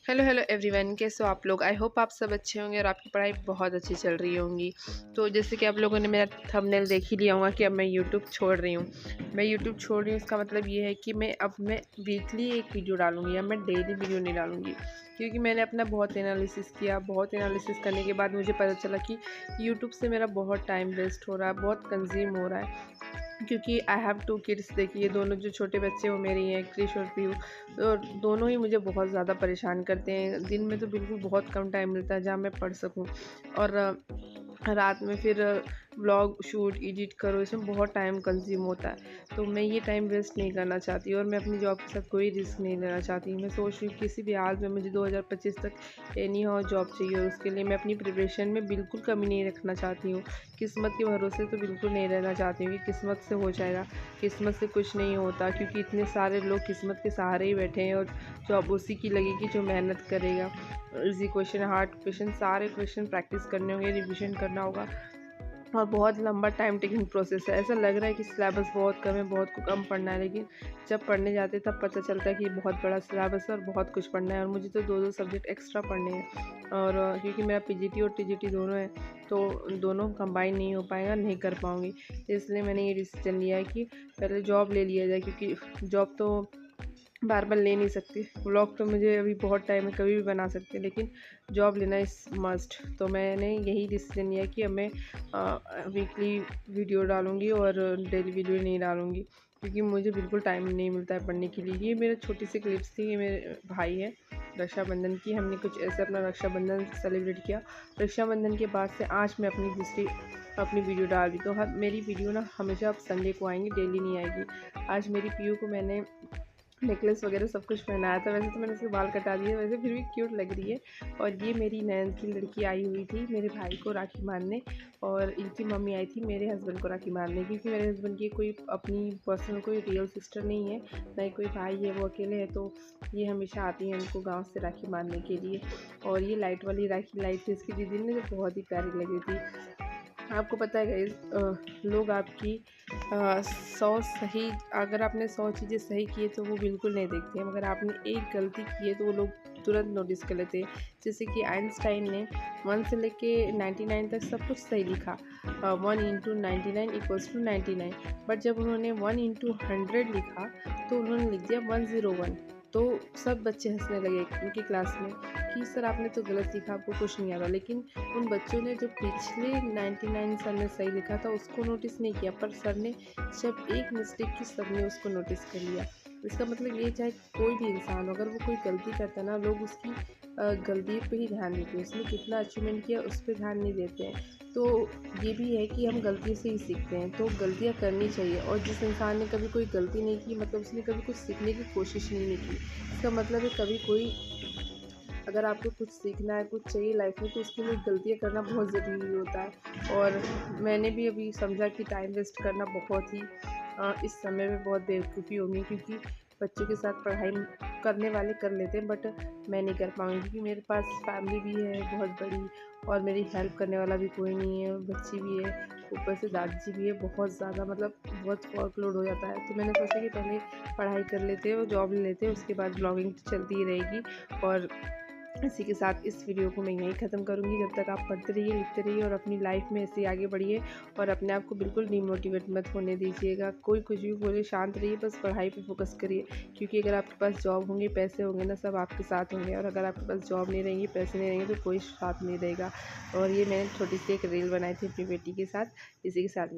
Hello hello everyone, कैसे हो आप लोग। आई होप आप सब अच्छे होंगे और आपकी पढ़ाई बहुत अच्छी चल रही होंगी। तो जैसे कि आप लोगों ने मेरा थंबनेल देख ही लिया होगा कि अब मैं यूट्यूब छोड़ रही हूँ। मैं यूट्यूब छोड़ रही हूँ, इसका मतलब ये है कि मैं वीकली एक वीडियो डालूंगी, अब मैं डेली वीडियो नहीं डालूंगी। क्योंकि मैंने अपना बहुत एनालिसिस किया, बहुत एनालिसिस करने के बाद मुझे पता चला कि यूट्यूब से मेरा बहुत टाइम वेस्ट हो रहा है, बहुत कंज्यूम हो रहा है। क्योंकि आई हैव टू किड्स। देखिए, दोनों जो छोटे बच्चे वो मेरे ही हैं, क्रिश और पीयू। और दोनों ही मुझे बहुत ज़्यादा परेशान करते हैं। दिन में तो बिल्कुल बहुत कम टाइम मिलता है जहाँ मैं पढ़ सकूँ, और रात में फिर व्लॉग शूट एडिट करो, इसमें बहुत टाइम कंज्यूम होता है। तो मैं ये टाइम वेस्ट नहीं करना चाहती और मैं अपनी जॉब के साथ कोई रिस्क नहीं लेना चाहती। मैं सोच रही हूँ किसी भी हाल में मुझे 2025 तक एनी हाउ जॉब चाहिए, और उसके लिए मैं अपनी प्रिपरेशन में बिल्कुल कमी नहीं रखना चाहती हूँ। किस्मत के भरोसे तो बिल्कुल नहीं रहना चाहती हूँ कि किस्मत से हो जाएगा। किस्मत से कुछ नहीं होता, क्योंकि इतने सारे लोग किस्मत के सहारे ही बैठे हैं, और जॉब उसी की लगेगी जो मेहनत करेगा। इजी क्वेश्चन, हार्ड क्वेश्चन, सारे क्वेश्चन प्रैक्टिस करने होंगे, रिविजन करना होगा, और बहुत लंबा टाइम टेकिंग प्रोसेस है। ऐसा लग रहा है कि सिलेबस बहुत कम है, बहुत कम पढ़ना है, लेकिन जब पढ़ने जाते तब पता चलता है कि बहुत बड़ा सिलेबस है और बहुत कुछ पढ़ना है। और मुझे तो दो दो सब्जेक्ट एक्स्ट्रा पढ़ने हैं, और क्योंकि मेरा पीजीटी और टीजीटी दोनों है, तो दोनों कंबाइन नहीं हो पाएगा, नहीं कर पाऊँगी। इसलिए मैंने ये डिसीजन लिया है कि पहले जॉब ले लिया जाए, क्योंकि जॉब तो बार बार ले नहीं सकती। व्लॉग तो मुझे अभी बहुत टाइम है, कभी भी बना सकते हैं, लेकिन जॉब लेना इज़ मस्ट। तो मैंने यही डिसीजन लिया कि अब मैं वीकली वीडियो डालूँगी और डेली वीडियो नहीं डालूँगी, क्योंकि मुझे बिल्कुल टाइम नहीं मिलता है पढ़ने के लिए। ये मेरे छोटी सी क्लिप्स थी, ये मेरे भाई है रक्षाबंधन की। हमने कुछ ऐसे अपना रक्षाबंधन सेलिब्रेट किया। रक्षाबंधन के बाद से आज मैं अपनी वीडियो डाल दी। तो हर मेरी वीडियो ना हमेशा अब संडे को आएंगी, डेली नहीं आएगी। आज मेरी पीयू को मैंने नेकलेस वगैरह सब कुछ पहनाया था। वैसे तो मैंने उसके बाल कटा दिए, वैसे फिर भी क्यूट लग रही है। और ये मेरी नैन्स की लड़की आई हुई थी मेरे भाई को राखी बांधने, और इनकी मम्मी आई थी मेरे हस्बैंड को राखी बांधने। क्योंकि मेरे हस्बैंड की कोई अपनी पर्सनल कोई रियल सिस्टर नहीं है, ना ही कोई भाई है, वो अकेले हैं। तो ये हमेशा आती हैं उनको गाँव से राखी बांधने के लिए। और ये लाइट वाली राखी लाई थी इसकी दीदी ने, जो बहुत ही प्यारी लगी थी। आपको पता है गाइस, लोग आपकी 100 सही, अगर आपने 100 चीज़ें सही की है तो वो बिल्कुल नहीं देखते हैं, मगर आपने एक गलती की है तो वो लोग तुरंत नोटिस कर लेते हैं। जैसे कि आइंस्टाइन ने 1 से लेके 99 तक सब कुछ सही लिखा, 1 इंटू 99 इक्वल्स टू 99। बट जब उन्होंने 1 इंटू 100 लिखा तो उन्होंने लिख दिया 101। तो सब बच्चे हंसने लगे उनकी क्लास में कि सर आपने तो गलत लिखा, आपको कुछ नहीं आ रहा। लेकिन उन बच्चों ने जो पिछले 99 सर ने सही लिखा था उसको नोटिस नहीं किया, पर सर ने जब एक मिस्टेक की सब ने उसको नोटिस कर लिया। इसका मतलब ये, चाहे कोई भी इंसान हो, अगर वो कोई गलती करता है ना, लोग उसकी गलती पे ही ध्यान देते हैं, उसने कितना अचीवमेंट किया उस पर ध्यान नहीं देते हैं। तो ये भी है कि हम गलती से ही सीखते हैं, तो गलतियाँ करनी चाहिए। और जिस इंसान ने कभी कोई गलती नहीं की, मतलब उसने कभी कुछ सीखने की कोशिश ही नहीं की। इसका मतलब है कभी कोई, अगर आपको कुछ सीखना है, कुछ चाहिए लाइफ में, तो उसके लिए गलतियाँ करना बहुत ज़रूरी होता है। और मैंने भी अभी समझा कि टाइम वेस्ट करना बहुत ही इस समय में बहुत बेवकूफ़ी होगी, क्योंकि बच्चों के साथ पढ़ाई करने वाले कर लेते हैं, बट मैं नहीं कर पाऊँगी, क्योंकि मेरे पास फैमिली भी है बहुत बड़ी, और मेरी हेल्प करने वाला भी कोई नहीं है, बच्ची भी है, ऊपर से दादी भी है। बहुत ज़्यादा मतलब बहुत वर्कलोड हो जाता है। तो मैंने सोचा कि पहले पढ़ाई कर लेते हैं और जॉब ले लेते हैं, उसके बाद ब्लॉगिंग चलती ही रहेगी। और इसी के साथ इस वीडियो को मैं यहीं ख़त्म करूँगी। जब तक आप पढ़ते रहिए, लिखते रहिए, और अपनी लाइफ में ऐसे आगे बढ़िए, और अपने आप को बिल्कुल डिमोटिवेट मत होने दीजिएगा। कोई कुछ भी बोले, शांत रहिए, बस पढ़ाई पे फोकस करिए। क्योंकि अगर आपके पास जॉब होंगे, पैसे होंगे ना, सब आपके साथ होंगे। और अगर आपके पास जॉब नहीं रहेंगी, पैसे नहीं रहेंगे, तो कोई साथ नहीं रहेगा। और ये मैंने छोटी सी एक रील बनाई थी अपनी बेटी के साथ। इसी के साथ